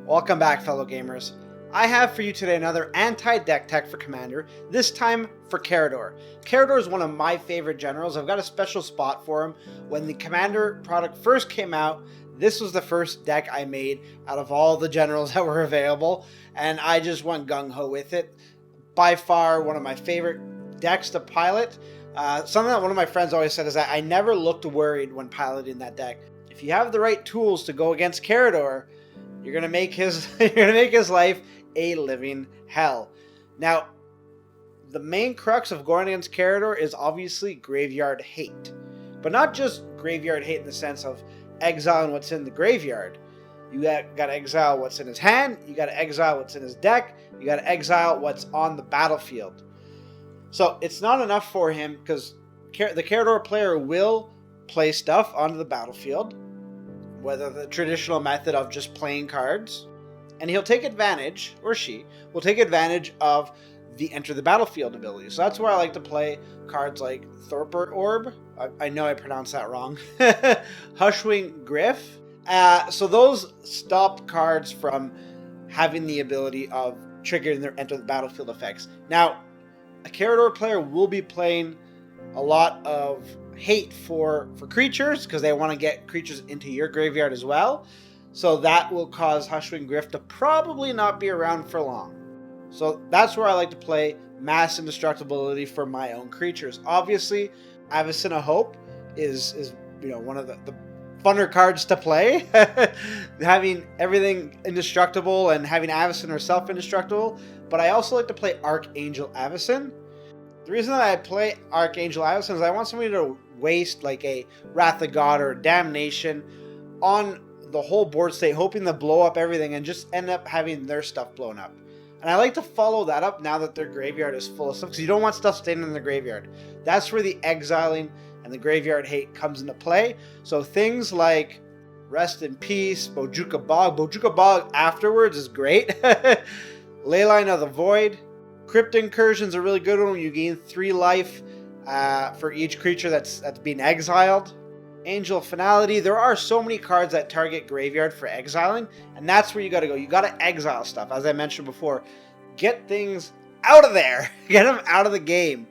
Welcome back, fellow gamers. I have for you today another anti-deck tech for Commander, this time for Karador. Karador is one of my favorite generals. I've got a special spot for him. When the Commander product first came out, this was the first deck I made out of all the generals that were available, and I just went gung-ho with it. By far, one of my favorite decks to pilot. Something that one of my friends always said is that I never looked worried when piloting that deck. If you have the right tools to go against Karador, you're gonna make his life a living hell. Now, the main crux of going against Karador is obviously graveyard hate, but not just graveyard hate in the sense of exiling what's in the graveyard. You got to exile what's in his hand. You got to exile what's in his deck. You got to exile what's on the battlefield. So it's not enough for him because the Karador player will play stuff onto the battlefield, whether the traditional method of just playing cards, and he'll take advantage, or she will take advantage of the enter the battlefield ability. So that's where I like to play cards like Torment Orb. I know I pronounced that wrong. Hushwing Griff. So those stop cards from having the ability of triggering their enter the battlefield effects. Now, a Karador player will be playing a lot of hate for creatures because they want to get creatures into your graveyard as well. So that will cause Hushwing Griff to probably not be around for long. So that's where I like to play mass indestructibility for my own creatures. Obviously, Avacyn of Hope is one of the funner cards to play. Having everything indestructible and having Avacyn herself indestructible. But I also like to play Archangel Avacyn. The reason that I play Archangel Avacyn is I want somebody to waste like a Wrath of God or Damnation on the whole board state, hoping to blow up everything and just end up having their stuff blown up. And I like to follow that up now that their graveyard is full of stuff, because you don't want stuff staying in the graveyard. That's where the exiling and the graveyard hate comes into play. So things like Rest in Peace, Bojuka Bog afterwards is great. Leyline of the Void. Crypt Incursion's a really good one when you gain 3 life for each creature that's being exiled. Angel of Finality. There are so many cards that target graveyard for exiling, and that's where you got to go. You got to exile stuff, as I mentioned before. Get things out of there. Get them out of the game.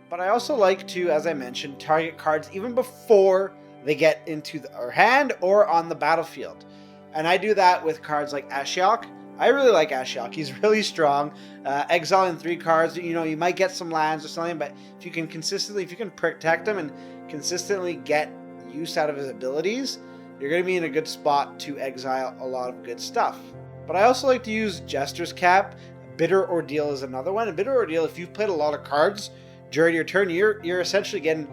But I also like to, as I mentioned, target cards even before they get into our hand or on the battlefield. And I do that with cards like Ashiok. I really like Ashiok. He's really strong. Exiling 3 cards, you might get some lands or something, but if you can protect him and consistently get use out of his abilities, you're going to be in a good spot to exile a lot of good stuff. But I also like to use Jester's Cap. Bitter Ordeal is another one. And Bitter Ordeal, if you've played a lot of cards during your turn, you're essentially getting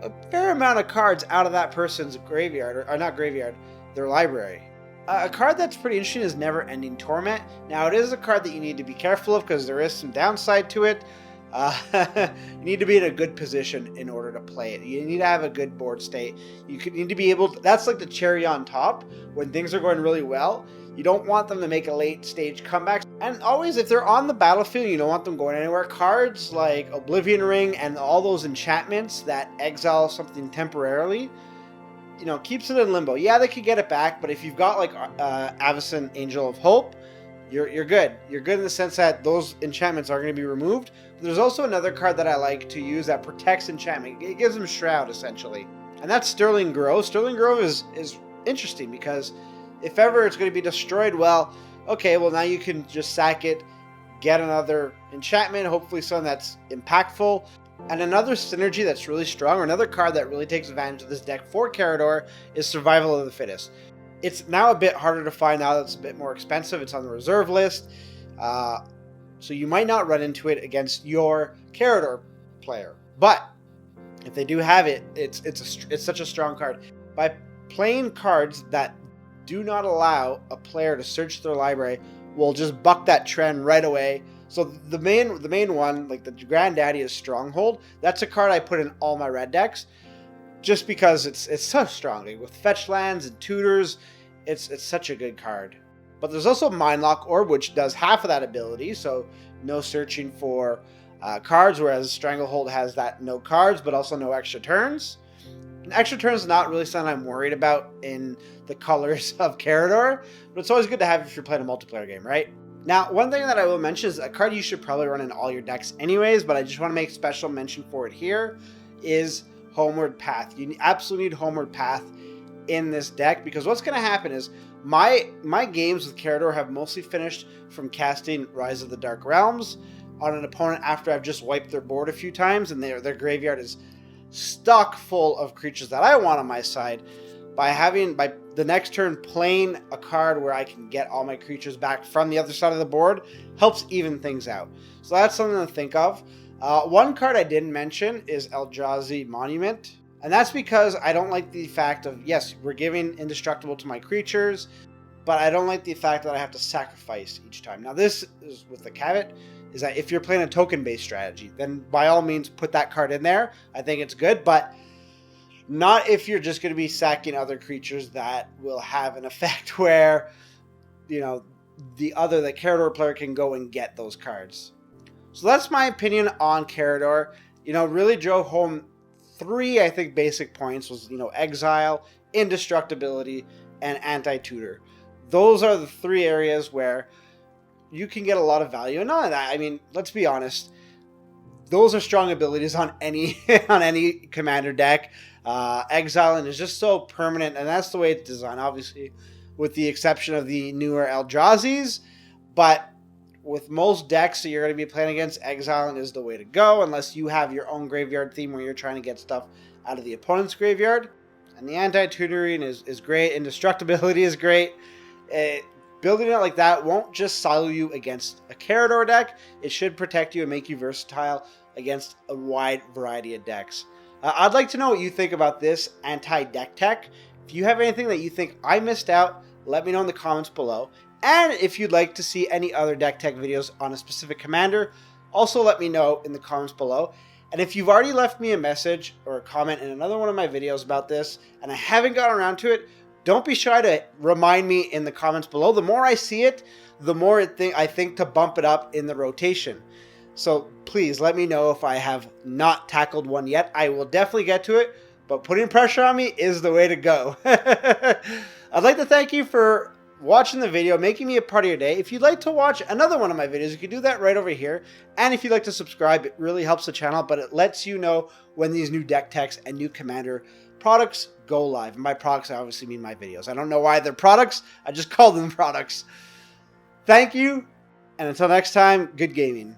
a fair amount of cards out of that person's graveyard, or not graveyard, their library. A card that's pretty interesting is Never Ending Torment. Now, it is a card that you need to be careful of because there is some downside to it. You need to be in a good position in order to play it. You need to have a good board state. Need to be able to, that's like the cherry on top when things are going really well. You don't want them to make a late stage comeback. And always, if they're on the battlefield, you don't want them going anywhere. Cards like Oblivion Ring and all those enchantments that exile something temporarily, keeps it in limbo. Yeah, they could get it back, but if you've got like Avacyn Angel of Hope, you're good. You're good in the sense that those enchantments are going to be removed. But there's also another card that I like to use that protects enchantment. It gives them Shroud, essentially. And that's Sterling Grove. Sterling Grove is interesting because if ever it's going to be destroyed, well, now you can just sack it, get another enchantment, hopefully something that's impactful. And another synergy that's really strong, or another card that really takes advantage of this deck for Karador, is Survival of the Fittest. It's now a bit harder to find now that it's a bit more expensive. It's on the reserve list. So you might not run into it against your Karador player. But if they do have it, it's such a strong card. By playing cards that do not allow a player to search their library, will just buck that trend right away. So the main one, like the Granddaddy, is Stronghold. That's a card I put in all my red decks, just because it's so strong. Like with fetch lands and tutors, it's such a good card. But there's also Mindlock Orb, which does half of that ability, so no searching for cards, whereas Stranglehold has that no cards, but also no extra turns. Extra turn is not really something I'm worried about in the colors of Karador, but it's always good to have if you're playing a multiplayer game, right? Now, one thing that I will mention is a card you should probably run in all your decks anyways, but I just want to make special mention for it here, is Homeward Path. You absolutely need Homeward Path in this deck, because what's going to happen is my games with Karador have mostly finished from casting Rise of the Dark Realms on an opponent after I've just wiped their board a few times and their graveyard is stock full of creatures that I want on my side. By the next turn playing a card where I can get all my creatures back from the other side of the board helps even things out. So that's something to think of. One card I didn't mention is Eldrazi Monument. And that's because I don't like the fact of, yes, we're giving indestructible to my creatures, but I don't like the fact that I have to sacrifice each time. Now this is with the caveat, is that if you're playing a token-based strategy, then by all means put that card in there. I think it's good, but not if you're just going to be sacking other creatures that will have an effect where, you know, the Karador player can go and get those cards. So that's my opinion on Karador. You know, really drove home 3, I think, basic points was, you know, exile, indestructibility, and anti-tutor. Those are the 3 areas where you can get a lot of value. And not only that, I mean, let's be honest, those are strong abilities on any commander deck. Exiling is just so permanent, and that's the way it's designed, obviously, with the exception of the newer Eldrazi's. But with most decks that you're going to be playing against, exiling is the way to go, unless you have your own graveyard theme where you're trying to get stuff out of the opponent's graveyard. And the anti-tutoring is great. Indestructibility is great. Building it like that won't just silo you against a Karador deck. It should protect you and make you versatile against a wide variety of decks. I'd like to know what you think about this anti-deck tech. If you have anything that you think I missed out, let me know in the comments below. And if you'd like to see any other deck tech videos on a specific commander, also let me know in the comments below. And if you've already left me a message or a comment in another one of my videos about this, and I haven't gotten around to it, don't be shy to remind me in the comments below. The more I see it, the more I think to bump it up in the rotation. So please let me know if I have not tackled one yet. I will definitely get to it, but putting pressure on me is the way to go. I'd like to thank you for watching the video, making me a part of your day. If you'd like to watch another one of my videos, you can do that right over here. And if you'd like to subscribe, it really helps the channel, but it lets you know when these new deck techs and new commander products go live. And by products, I obviously mean my videos. I don't know why they're products. I just call them products. Thank you. And until next time, good gaming.